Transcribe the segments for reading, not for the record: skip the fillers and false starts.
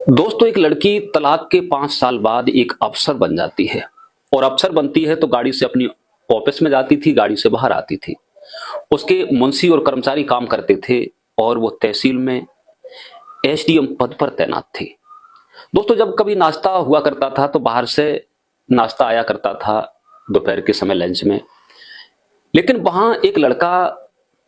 दोस्तों, एक लड़की तलाक के 5 साल बाद एक अफसर बन जाती है और अफसर बनती है तो गाड़ी से अपनी ऑफिस में जाती थी, गाड़ी से बाहर आती थी। उसके मुंशी और कर्मचारी काम करते थे और वो तहसील में एसडीएम पद पर तैनात थी। दोस्तों, जब कभी नाश्ता हुआ करता था तो बाहर से नाश्ता आया करता था दोपहर के समय लंच में। लेकिन वहां एक लड़का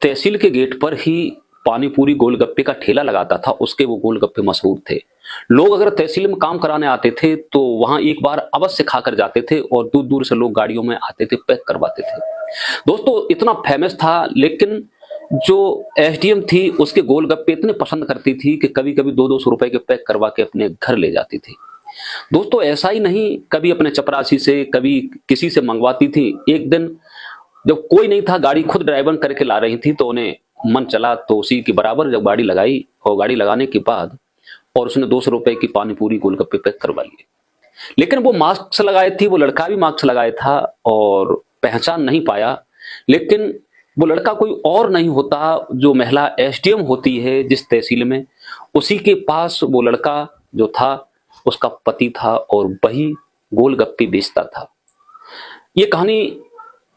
तहसील के गेट पर ही पानी पूरी गोलगप्पे का ठेला लगाता था। उसके वो गोलगप्पे मशहूर थे। लोग अगर तहसील में काम कराने आते थे तो वहां एक बार अवश्य खाकर जाते थे और दूर दूर से लोग गाड़ियों में आते थे, पैक करवाते थे। दोस्तों, इतना फेमस था। लेकिन जो एसडीएम थी उसके गोलगप्पे इतने पसंद करती थी कि कभी कभी 200-200 रुपए के पैक करवा के अपने घर ले जाती थी। दोस्तों, ऐसा ही नहीं, कभी अपने चपरासी से, कभी किसी से मंगवाती थी। एक दिन जब कोई नहीं था, गाड़ी खुद ड्राइवर करके ला रही थी, तो उन्हें मन चला तो उसी के बराबर जब गाड़ी लगाई और गाड़ी लगाने के बाद और उसने 200 रुपए की पानी पूरी गोलगप्पे पैक करवा लिए। लेकिन वो मास्क लगाए थी, वो लड़का भी मास्क लगाया था और पहचान नहीं पाया। लेकिन वो लड़का कोई और नहीं होता, जो महिला एसडीएम होती है जिस तहसील में, उसी के पास वो लड़का जो था उसका पति था और वही गोलगप्पे बेचता था। ये कहानी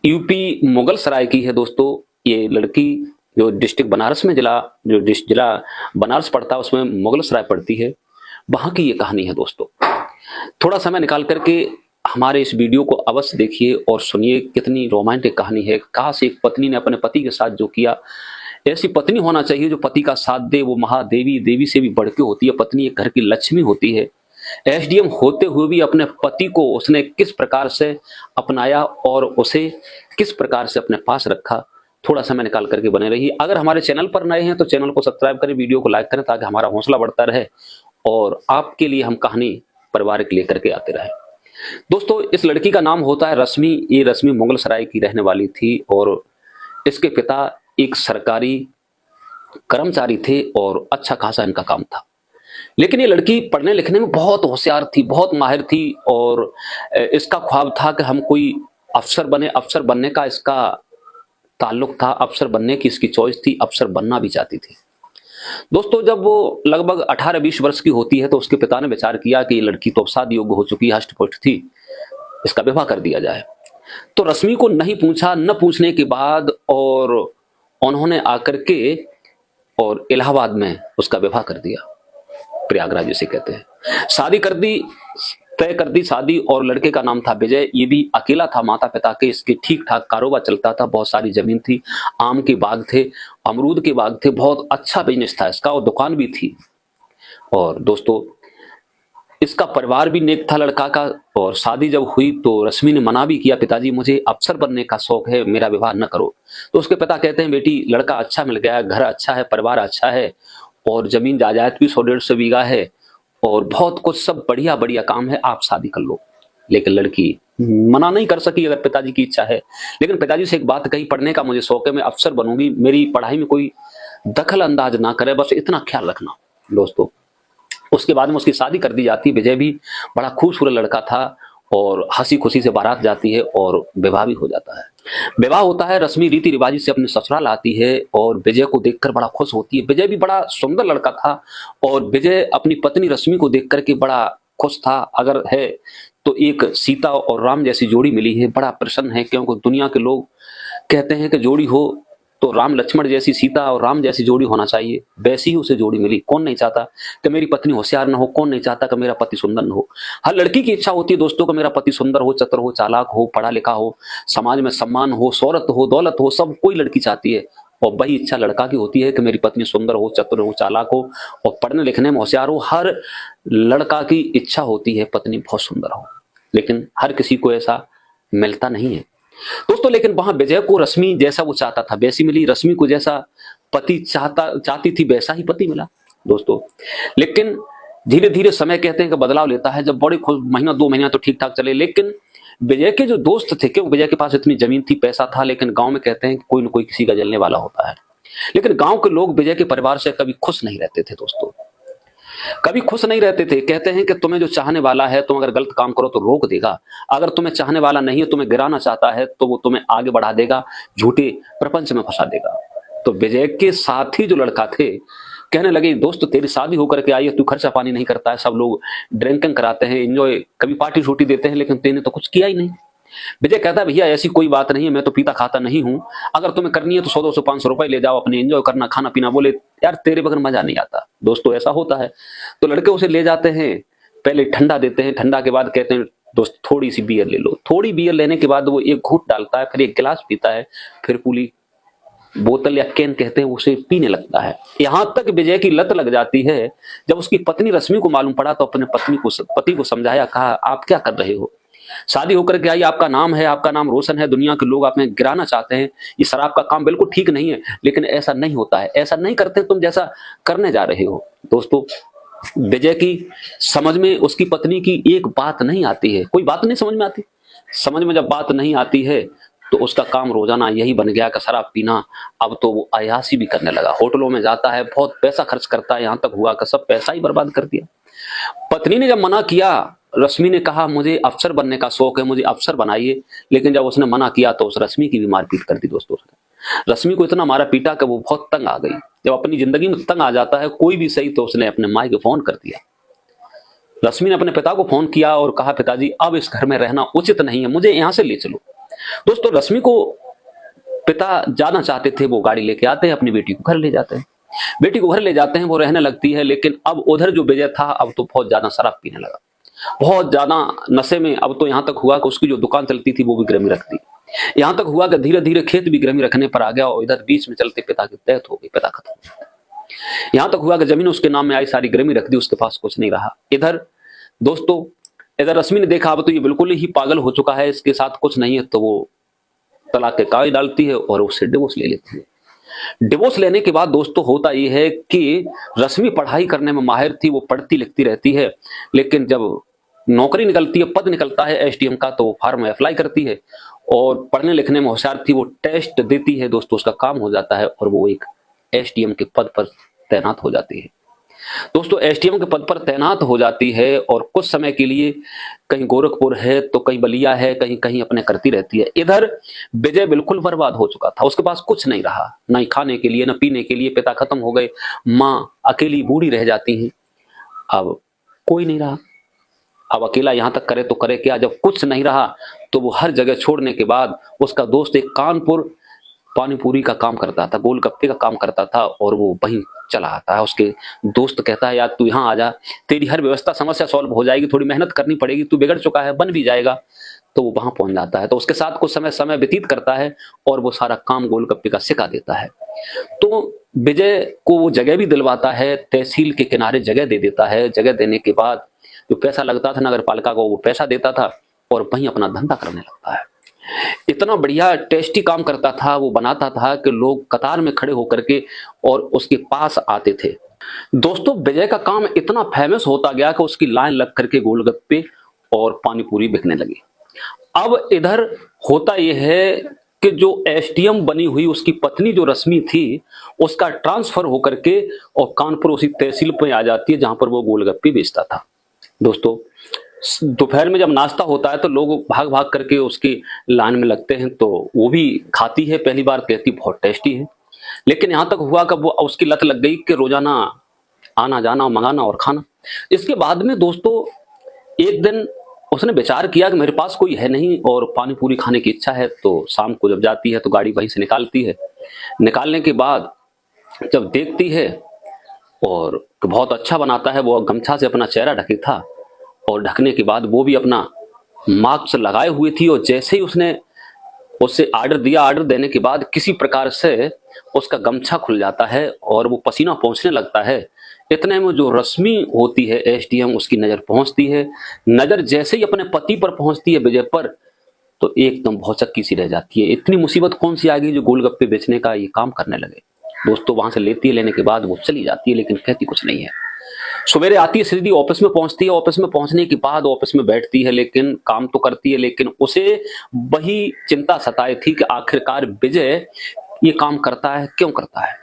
यूपी मुगल सराय की है। दोस्तों, ये लड़की जो डिस्ट्रिक्ट बनारस में जो जिला बनारस पड़ता है उसमें मुगल सराय पड़ती है, वहां की ये कहानी है। दोस्तों, थोड़ा समय निकाल करके हमारे इस वीडियो को अवश्य देखिए और सुनिए, कितनी रोमांटिक कहानी है। काश एक पत्नी ने अपने पति के साथ जो किया, ऐसी पत्नी होना चाहिए जो पति का साथ दे। वो महादेवी, देवी से भी बढ़ के होती है। पत्नी एक घर की लक्ष्मी होती है। एसडीएम होते हुए भी अपने पति को उसने किस प्रकार से अपनाया और उसे किस प्रकार से अपने पास रखा। थोड़ा समय निकाल करके बने रहिए। अगर हमारे चैनल पर नए हैं तो चैनल को सब्सक्राइब करें, वीडियो को लाइक करें ताकि हमारा हौसला बढ़ता रहे और आपके लिए हम कहानी पारिवारिक लेकर के आते रहे। दोस्तों, इस लड़की का नाम होता है रश्मि। ये रश्मि मुगल सराय की रहने वाली थी और इसके पिता एक सरकारी कर्मचारी थे और अच्छा खासा इनका काम था। लेकिन ये लड़की पढ़ने लिखने में बहुत होशियार थी, बहुत माहिर थी और इसका ख्वाब था कि हम कोई अफसर बने। अफसर बनने का इसका ताल्लुक था, अफसर बनने की इसकी चॉइस थी, अफसर बनना भी चाहती थी। दोस्तों, जब वो लगभग 18-20 वर्ष की होती है तो उसके पिता ने विचार किया कि ये लड़की तो अब शादी योग्य हो चुकी है, हष्ट-पुष्ट थी, इसका विवाह कर दिया जाए। तो रश्मि को नहीं पूछा, न पूछने के बाद और उन्होंने आकर के और इलाहाबाद में उसका विवाह कर दिया। प्रयागराज जिसे कहते हैं। शादी कर दी, तय कर दी शादी। और लड़के का नाम था विजय। ये भी अकेला था, माता पिता के इसके ठीक ठाक कारोबार चलता था, बहुत सारी जमीन थी, आम के बाग थे, अमरूद के बाग थे, बहुत अच्छा बिजनेस था इसका और दुकान भी थी। और दोस्तों, इसका परिवार भी नेक था लड़का का। और शादी जब हुई तो रश्मि ने मना भी किया, पिताजी मुझे अफसर बनने का शौक है, मेरा विवाह न करो। तो उसके पिता कहते हैं, बेटी लड़का अच्छा मिल गया, घर अच्छा है, परिवार अच्छा है और जमीन जायदाद भी 100-150 बीघा है और बहुत कुछ, सब बढ़िया बढ़िया काम है, आप शादी कर लो। लेकिन लड़की मना नहीं कर सकी, अगर पिताजी की इच्छा है। लेकिन पिताजी से एक बात कही, पढ़ने का मुझे शौक है, मैं अफसर बनूंगी, मेरी पढ़ाई में कोई दखल अंदाज ना करे, बस इतना ख्याल रखना। दोस्तों, उसके बाद में उसकी शादी कर दी जाती। विजय भी बड़ा खूबसूरत लड़का था और हंसी खुशी से बारात जाती है और विवाह भी हो जाता है। विवाह होता है, रश्मि रीति रिवाजी से अपने ससुराल आती है और विजय को देखकर बड़ा खुश होती है। विजय भी बड़ा सुंदर लड़का था और विजय अपनी पत्नी रश्मि को देख करके बड़ा खुश था। अगर है तो एक सीता और राम जैसी जोड़ी मिली है, बड़ा प्रसन्न है, क्योंकि दुनिया के लोग कहते हैं कि जोड़ी हो तो राम लक्ष्मण जैसी, सीता और राम जैसी जोड़ी होना चाहिए। वैसी ही उसे जोड़ी मिली। कौन नहीं चाहता कि मेरी पत्नी होशियार न हो, कौन नहीं चाहता कि मेरा पति सुंदर न हो। हर लड़की की इच्छा होती है दोस्तों कि मेरा पति सुंदर हो, चतुर हो, चालाक हो, पढ़ा लिखा हो, समाज में सम्मान हो, शोहरत हो, दौलत हो, सब कोई लड़की चाहती है। और वही इच्छा लड़का की होती है कि मेरी पत्नी सुंदर हो, चतुर हो, चालाक हो और पढ़ने लिखने में होशियार हो। हर लड़का की इच्छा होती है पत्नी बहुत सुंदर हो, लेकिन हर किसी को ऐसा मिलता नहीं है दोस्तों। लेकिन वहां विजय को रश्मि जैसा वो चाहता था वैसी मिली, रश्मि को जैसा पति चाहती थी वैसा ही पति मिला दोस्तों। लेकिन धीरे धीरे समय कहते हैं कि बदलाव लेता है। जब बड़े महीना 2 महीना तो ठीक ठाक चले, लेकिन विजय के जो दोस्त थे, क्यों विजय के पास इतनी जमीन थी, पैसा था, लेकिन गांव में कहते हैं कि कोई न कोई किसी का जलने वाला होता है। लेकिन गांव के लोग विजय के परिवार से कभी खुश नहीं रहते थे दोस्तों, कभी खुश नहीं रहते थे। कहते हैं कि तुम्हें जो चाहने वाला है, तुम अगर गलत काम करो तो रोक देगा, अगर तुम्हें चाहने वाला नहीं है, तुम्हें गिराना चाहता है, तो वो तुम्हें आगे बढ़ा देगा, झूठे प्रपंच में फंसा देगा। तो विजय के साथी जो लड़का थे कहने लगे दोस्त तेरी शादी होकर के आई है, तू खर्चा पानी नहीं करता है, सब लोग ड्रिंकिंग कराते हैं, एंजॉय कभी पार्टी छोटी देते हैं, लेकिन तेने तो कुछ किया ही नहीं। विजय कहता है भैया ऐसी कोई बात नहीं है, मैं तो पीता खाता नहीं हूं, अगर तुम्हें करनी है तो 100 200 500 रुपए ले जाओ, अपने एंजॉय करना, खाना पीना। बोले यार तेरे बगैर मजा नहीं आता। दोस्तों ऐसा होता है। तो लड़के उसे ले जाते हैं, पहले ठंडा देते हैं, ठंडा के बाद कहते हैं दोस्त थोड़ी सी बियर ले लो। थोड़ी बियर लेने के बाद वो एक घूंट डालता है, फिर एक गिलास पीता है, फिर पूरी बोतल या कैन कहते हैं उसे पीने लगता है। यहां तक विजय की लत लग जाती है। जब उसकी पत्नी रश्मि को मालूम पड़ा तो अपने पति को समझाया, कहा आप क्या कर रहे हो, शादी होकर के आई, आपका नाम है, आपका नाम रोशन है, दुनिया के लोग आप में गिराना चाहते हैं, ये शराब का काम बिल्कुल ठीक नहीं है, लेकिन ऐसा नहीं होता है, ऐसा नहीं करते तुम जैसा करने जा रहे हो। दोस्तों विजय की समझ में उसकी पत्नी की एक बात नहीं आती है, कोई बात नहीं समझ में आती। समझ में जब बात नहीं आती है तो उसका काम रोजाना यही बन गया कि शराब पीना। अब तो वो अय्याशी भी करने लगा, होटलों में जाता है, बहुत पैसा खर्च करता है, यहां तक हुआ कि सब पैसा ही बर्बाद कर दिया। पत्नी ने जब मना किया, रश्मि ने कहा मुझे अफसर बनने का शौक है, मुझे अफसर बनाइए, लेकिन जब उसने मना किया तो उस रश्मि की भी मारपीट कर दी। दोस्तों रश्मि को इतना मारा पीटा कि वो बहुत तंग आ गई। जब अपनी जिंदगी में तंग आ जाता है कोई भी सही, तो उसने अपने माई को फोन कर दिया। रश्मि ने अपने पिता को फोन किया और कहा पिताजी अब इस घर में रहना उचित नहीं है, मुझे यहां से ले चलो। दोस्तों रश्मि को पिता जाना चाहते थे, वो गाड़ी लेके आते हैं, अपनी बेटी को घर ले जाते हैं, बेटी को घर ले जाते हैं, वो रहने लगती है। लेकिन अब उधर जो विजय था अब तो बहुत ज्यादा शराब पीने लगा, बहुत ज्यादा नशे में। अब तो यहां तक हुआ कि उसकी जो दुकान चलती थी वो भी गिरवी रख दी, यहां तक हुआ कि धीरे धीरे खेत भी गिरवी रखने पर आ गया, और इधर बीच में चलते पिता की डेथ हो गई, पिता खत्म हो गया। यहां तक हुआ कि जमीन उसके नाम में आई, सारी गिरवी रख दी, उसके पास कुछ नहीं रहा। इधर दोस्तों इधर रश्मि ने देखा अब तो ये बिल्कुल ही पागल हो चुका है, इसके साथ कुछ नहीं है, तो वो तलाक के कागज डालती है और उससे डिवोर्स ले लेती है। डिवोर्स लेने के बाद दोस्तों होता यह है कि रश्मि पढ़ाई करने में माहिर थी, वो पढ़ती लिखती रहती है, लेकिन जब नौकरी निकलती है, पद निकलता है एसडीएम का, तो वो फॉर्म में अप्लाई करती है, और पढ़ने लिखने में होशियार थी, वो टेस्ट देती है। दोस्तों उसका काम हो जाता है और वो एक एसडीएम के पद पर तैनात हो जाती है। दोस्तों एसडीएम के पद पर तैनात हो जाती है और कुछ समय के लिए कहीं गोरखपुर है तो कहीं बलिया है, कहीं कहीं अपने करती रहती है। इधर विजय बिल्कुल बर्बाद हो चुका था, उसके पास कुछ नहीं रहा, ना ही खाने के लिए ना पीने के लिए, पिता खत्म हो गए, माँ अकेली बूढ़ी रह जाती है, अब कोई नहीं रहा। अब अकेला यहां तक करे तो करे क्या, जब कुछ नहीं रहा तो वो हर जगह छोड़ने के बाद उसका दोस्त एक कानपुर पानी पूरी का काम करता था, गोलगप्पे का काम करता था, और वो वहीं चला आता है। उसके दोस्त कहता है यार तू यहाँ आ जा, तेरी हर व्यवस्था समस्या सॉल्व हो जाएगी, थोड़ी मेहनत करनी पड़ेगी, तू बिगड़ चुका है, बन भी जाएगा। तो वो वहां पहुंच जाता है, तो उसके साथ कुछ समय व्यतीत करता है और वो सारा काम गोलगप्पे का सिखा देता है। तो विजय को वो जगह भी दिलवाता है, तहसील के किनारे जगह दे देता है। जगह देने के बाद जो पैसा लगता था नगर पालिका को, वो पैसा देता था और वहीं अपना धंधा करने लगता है। इतना बढ़िया टेस्टी काम करता था, वो बनाता था कि लोग कतार में खड़े होकर के और उसके पास आते थे। दोस्तों विजय का काम इतना फेमस होता गया कि उसकी लाइन लग करके गोलगप्पे और पानी पूरी बिकने लगी। अब इधर होता यह है कि जो एसडीएम बनी हुई उसकी पत्नी जो रश्मि थी, उसका ट्रांसफर होकर के और कानपुर उसी तहसील में आ जाती है जहां पर वो गोलगप्पे बेचता था। दोस्तों दोपहर में जब नाश्ता होता है तो लोग भाग भाग करके उसकी लाइन में लगते हैं, तो वो भी खाती है, पहली बार कहती बहुत टेस्टी है। लेकिन यहां तक हुआ कि वो उसकी लत लग गई कि रोजाना आना जाना मंगाना और खाना। इसके बाद में दोस्तों एक दिन उसने विचार किया कि मेरे पास कोई है नहीं और पानी पूरी खाने की इच्छा है, तो शाम को जब जाती है तो गाड़ी वहीं से निकालती है। निकालने के बाद जब देखती है और बहुत अच्छा बनाता है, वो गमछा से अपना चेहरा ढके था और ढकने के बाद वो भी अपना मास्क लगाए हुई थी, और जैसे ही उसने उससे ऑर्डर दिया, ऑर्डर देने के बाद किसी प्रकार से उसका गमछा खुल जाता है और वो पसीना पहुंचने लगता है। इतने में जो रश्मि होती है एसडीएम, उसकी नजर पहुंचती है। नजर जैसे ही अपने पति पर पहुंचती है विजय पर, तो एकदम भौचक्की सी रह जाती है। इतनी मुसीबत कौन सी आ गई जो गोलगप्पे बेचने का ये काम करने लगे। दोस्तों वहां से लेती है, लेने के बाद वो चली जाती है, लेकिन कहती कुछ नहीं है। सवेरे आती है, सीधी ऑफिस में पहुंचती है, ऑफिस में पहुंचने के बाद ऑफिस में बैठती है, लेकिन काम तो करती है, लेकिन उसे वही चिंता सताई थी कि आखिरकार विजय ये काम करता है क्यों करता है।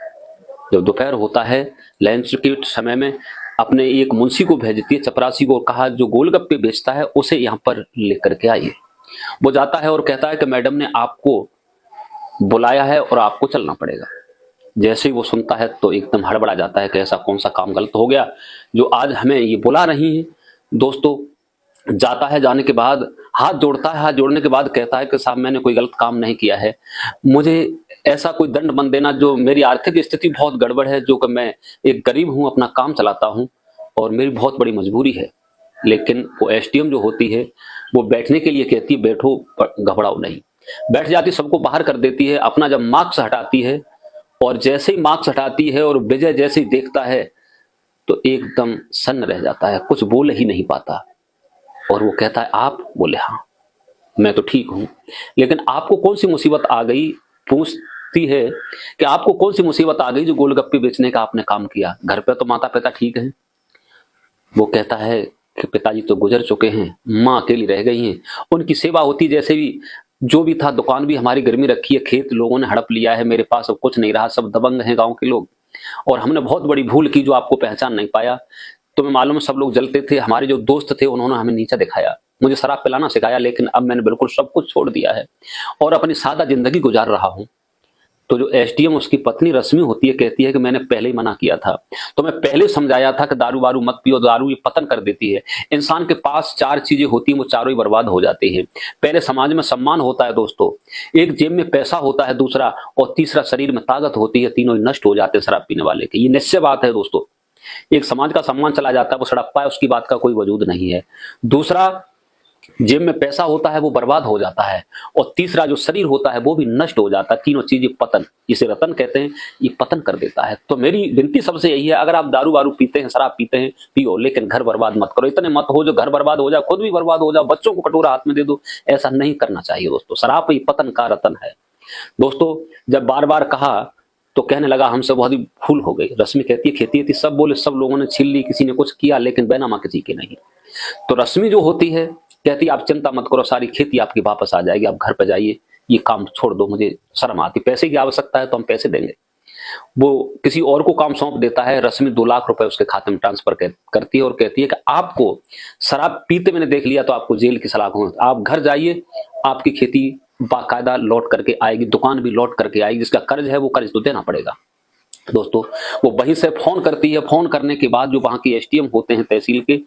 जब दोपहर होता है, लंच के समय में अपने एक मुंशी को भेजती है, चपरासी को, कहा जो गोलगप्पे बेचता है उसे यहाँ पर लेकर के आइए। वो जाता है और कहता है कि मैडम ने आपको बुलाया है और आपको चलना पड़ेगा। जैसे ही वो सुनता है तो एकदम हड़बड़ा जाता है कि ऐसा कौन सा काम गलत हो गया जो आज हमें ये बुला रही है। दोस्तों, जाता है, जाने के बाद हाथ जोड़ता है, हाथ जोड़ने के बाद कहता है कि साहब मैंने कोई गलत काम नहीं किया है, मुझे ऐसा कोई दंड मत देना, जो मेरी आर्थिक स्थिति बहुत गड़बड़ है, जो कि मैं एक गरीब हूं, अपना काम चलाता हूं और मेरी बहुत बड़ी मजबूरी है। लेकिन वो एसडीएम जो होती है वो बैठने के लिए कहती है, बैठो, घबराओ नहीं। बैठ जाती, सबको बाहर कर देती है। अपना जब मार्क्स हटाती है और जैसे ही मार्क्स हटाती है और विजय जैसे ही देखता है तो एकदम सन्न रह जाता है, कुछ बोल ही नहीं पाता। और वो कहता है, आप? बोले, हाँ मैं तो ठीक हूं, लेकिन आपको कौन सी मुसीबत आ गई? पूछती है कि आपको कौन सी मुसीबत आ गई जो गोलगप्पे बेचने का आपने काम किया? घर पे तो माता पिता ठीक है। वो कहता है कि पिताजी तो गुजर चुके हैं, माँ अकेली रह गई हैं, उनकी सेवा होती, जैसे भी जो भी था, दुकान भी हमारी गिरवी रखी है, खेत लोगों ने हड़प लिया है, मेरे पास अब कुछ नहीं रहा, सब दबंग हैं गांव के लोग, और हमने बहुत बड़ी भूल की जो आपको पहचान नहीं पाया। तुम्हें मालूम है सब लोग जलते थे, हमारे जो दोस्त थे उन्होंने हमें नीचा दिखाया, मुझे शराब पिलाना सिखाया, लेकिन अब मैंने बिल्कुल सब कुछ छोड़ दिया है और अपनी सादा जिंदगी गुजार रहा हूं। तो जो एसडीएम, उसकी पत्नी रश्मि होती है, कहती है कि मैंने पहले ही मना किया था, तो मैं पहले समझाया था कि दारू वारू मत पियो, दारू ये पतन कर देती है। इंसान के पास चार चीजें होती हैं, वो चारों ही बर्बाद हो जाती है। पहले समाज में सम्मान होता है दोस्तों, एक जेब में पैसा होता है दूसरा, और तीसरा शरीर में ताकत होती है, तीनों ही नष्ट हो जाते हैं शराब पीने वाले के। ये निश्चय बात है दोस्तों। एक समाज का सम्मान चला जाता है, वो सड़प्पा है, उसकी बात का कोई वजूद नहीं है। दूसरा, जेब में पैसा होता है वो बर्बाद हो जाता है, और तीसरा जो शरीर होता है वो भी नष्ट हो जाता है। तीनों चीजें पतन, इसे रतन कहते हैं, ये पतन कर देता है। तो मेरी विनती सबसे यही है, अगर आप दारू वारू पीते हैं, शराब पीते हैं, पियो, लेकिन घर बर्बाद मत करो। इतने मत हो जो घर बर्बाद हो जाए, खुद भी बर्बाद हो जाओ, बच्चों को कटोरा हाथ में दे दो, ऐसा नहीं करना चाहिए दोस्तों। शराब ही पतन का रतन है दोस्तों। जब बार बार कहा तो कहने लगा, हमसे बहुत ही भूल हो गई। रश्मि कहती है, खेती थी, सब बोले, सब लोगों ने छीन ली, किसी ने कुछ किया, लेकिन बैनामा किसी के नहीं। तो रश्मि जो होती है कहती, आप चिंता मत करो, सारी खेती आपकी वापस आ जाएगी, आप घर पे जाइए, ये काम छोड़ दो, मुझे शर्म आती, पैसे की आवश्यकता है तो हम पैसे देंगे। वो किसी और को काम सौंप देता है। रश्मि 2 लाख रुपए उसके खाते में ट्रांसफर करती है और कहती है कि आपको शराब पीते मैंने देख लिया तो आपको जेल की सलाह दूंगा, आप घर जाइए, आपकी खेती बाकायदा लौट करके आएगी, दुकान भी लौट करके आएगी, जिसका कर्ज है वो कर्ज तो देना पड़ेगा। दोस्तों, वो वहीं से फोन करती है। फोन करने के बाद जो वहां के एसडीएम होते हैं तहसील के,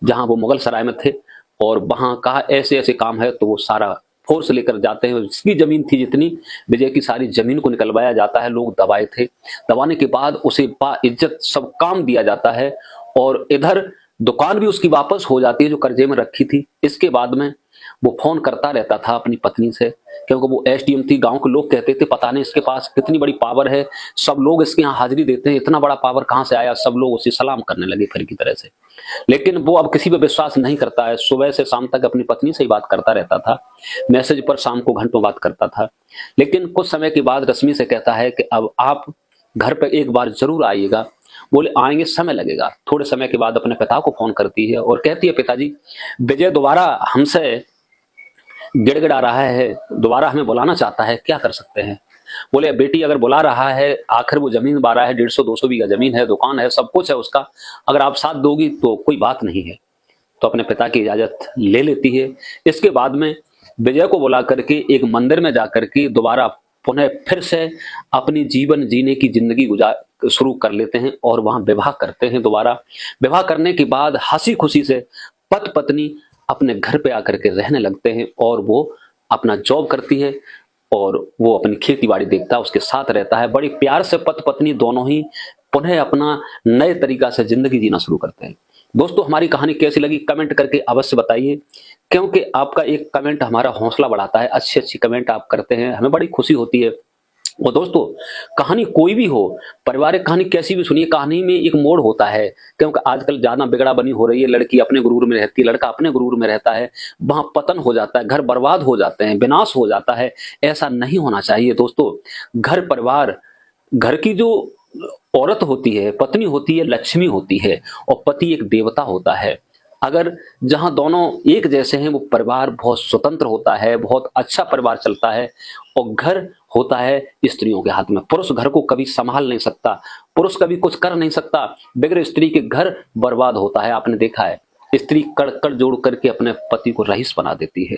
जहां वो मुगल सराय में थे, और वहां कहा ऐसे ऐसे काम है, तो वो सारा फोर्स लेकर जाते हैं। जिसकी जमीन थी जितनी, विजय की सारी जमीन को निकलवाया जाता है। लोग दबाए थे, दबाने के बाद उसे बाइज्जत सब काम दिया जाता है, और इधर दुकान भी उसकी वापस हो जाती है जो कर्जे में रखी थी। इसके बाद में वो फोन करता रहता था अपनी पत्नी से, क्योंकि वो एसडीएम थी। गांव के लोग कहते थे, पता नहीं इसके पास कितनी बड़ी पावर है, सब लोग इसके यहाँ हाजिरी देते हैं, इतना बड़ा पावर कहां से आया। सब लोग उसे सलाम करने लगे फिर की तरह से, लेकिन वो अब किसी पे विश्वास नहीं करता है। सुबह से शाम तक अपनी पत्नी से ही बात करता रहता था, मैसेज पर शाम को घंटों बात करता था। लेकिन कुछ समय के बाद रश्मि से कहता है कि अब आप घर पे एक बार जरूर आइएगा। बोले, आएंगे, समय लगेगा। थोड़े समय के बाद अपने पिता को फोन करती है और कहती है, पिताजी, विजय दोबारा हमसे गिड़गिड़ा रहा है, दोबारा हमें बुलाना चाहता है, क्या कर सकते हैं? बोले, बेटी अगर बुला रहा है, आखिर वो जमीन बा रहा है, 150-200 बीघा जमीन है, दुकान है, सब कुछ है उसका, अगर आप साथ दोगी तो कोई बात नहीं है। तो अपने पिता की इजाजत ले लेती है। इसके बाद में विजय को बुला करके एक मंदिर में जाकर के दोबारा पुनः फिर से अपनी जीवन जीने की जिंदगी गुजार शुरू कर लेते हैं, और वहां विवाह करते हैं। दोबारा विवाह करने के बाद हंसी खुशी से पति पत्नी अपने घर पे आकर के रहने लगते हैं, और वो अपना जॉब करती है और वो अपनी खेती बाड़ी देखता है, उसके साथ रहता है। बड़ी प्यार से पति पत्नी दोनों ही पुनः अपना नए तरीका से जिंदगी जीना शुरू करते हैं। दोस्तों, हमारी कहानी कैसी लगी कमेंट करके अवश्य बताइए, क्योंकि आपका एक कमेंट हमारा हौसला बढ़ाता है। अच्छी अच्छी कमेंट आप करते हैं, हमें बड़ी खुशी होती है। और दोस्तों, कहानी कोई भी हो, पारिवारिक कहानी कैसी भी सुनिए, कहानी में एक मोड़ होता है, क्योंकि आजकल ज्यादा बिगड़ा बनी हो रही है। लड़की अपने गुरूर में रहती है, लड़का अपने गुरूर में रहता है, वहां पतन हो जाता है, घर बर्बाद हो जाते हैं, विनाश हो जाता है। ऐसा नहीं होना चाहिए दोस्तों। घर परिवार, घर की जो औरत होती है, पत्नी होती है, लक्ष्मी होती है, और पति एक देवता होता है। अगर जहां दोनों एक जैसे हैं, वो परिवार बहुत स्वतंत्र होता है, बहुत अच्छा परिवार चलता है। और घर होता है स्त्रियों के हाथ में। पुरुष घर को कभी संभाल नहीं सकता, पुरुष कभी कुछ कर नहीं सकता। बगैर स्त्री के घर बर्बाद होता है। आपने देखा है, स्त्री कड़ कड़ जोड़ करके अपने पति को रईस बना देती है।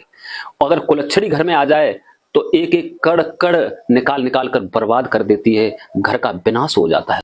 और अगर कुलच्छड़ी घर में आ जाए तो एक एक कड़ कड़ निकाल निकाल कर बर्बाद कर देती है, घर का विनाश हो जाता है।